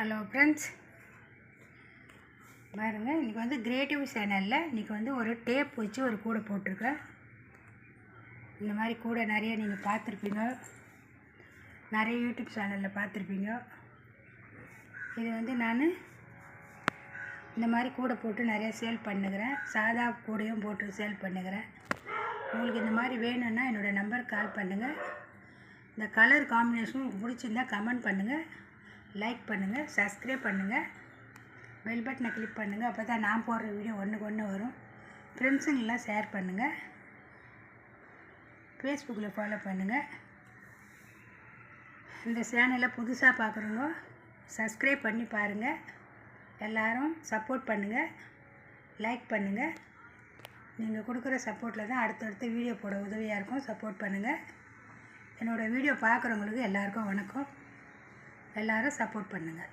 Hello friends, பாருங்கள். இன்றைக்கி creative சேனலில் இன்றைக்கி ஒரு டேப் வச்சு ஒரு கூடை போட்டிருக்கேன். இந்த மாதிரி கூடை நிறைய நீங்கள் பார்த்துருப்பீங்க, நிறைய யூடியூப் சேனலில் பார்த்துருப்பீங்க. இது நான் இந்த மாதிரி கூடை போட்டு நிறைய சேல் பண்ணுகிறேன். சாதா கூடையும் போட்டு சேல் பண்ணுகிறேன். உங்களுக்கு இந்த மாதிரி வேணும்னா என்னோடய நம்பருக்கு கால் பண்ணுங்கள். இந்த கலர் காம்பினேஷன் பிடிச்சிருந்தால் கமெண்ட் பண்ணுங்கள், லைக் பண்ணுங்கள், சப்ஸ்கிரைப் பண்ணுங்கள், பெல் பட்டனை கிளிக் பண்ணுங்கள். அப்போ தான் நான் போடுற வீடியோ ஒன்றுக்கு ஒன்று வரும். ஃப்ரெண்ட்ஸுங்கெல்லாம் ஷேர் பண்ணுங்கள், ஃபேஸ்புக்கில் ஃபாலோ பண்ணுங்கள். இந்த சேனலை புதுசாக பார்க்குறவங்க சப்ஸ்கிரைப் பண்ணி பாருங்கள். எல்லோரும் சப்போர்ட் பண்ணுங்கள், லைக் பண்ணுங்கள். நீங்கள் கொடுக்குற சப்போர்ட்டில் தான் அடுத்தடுத்து வீடியோ போட உதவியாக இருக்கும். சப்போர்ட் பண்ணுங்கள். என்னோடய வீடியோ பார்க்குறவங்களுக்கு எல்லாருக்கும் வணக்கம். எல்லோரும் சப்போர்ட் பண்ணுங்கள்.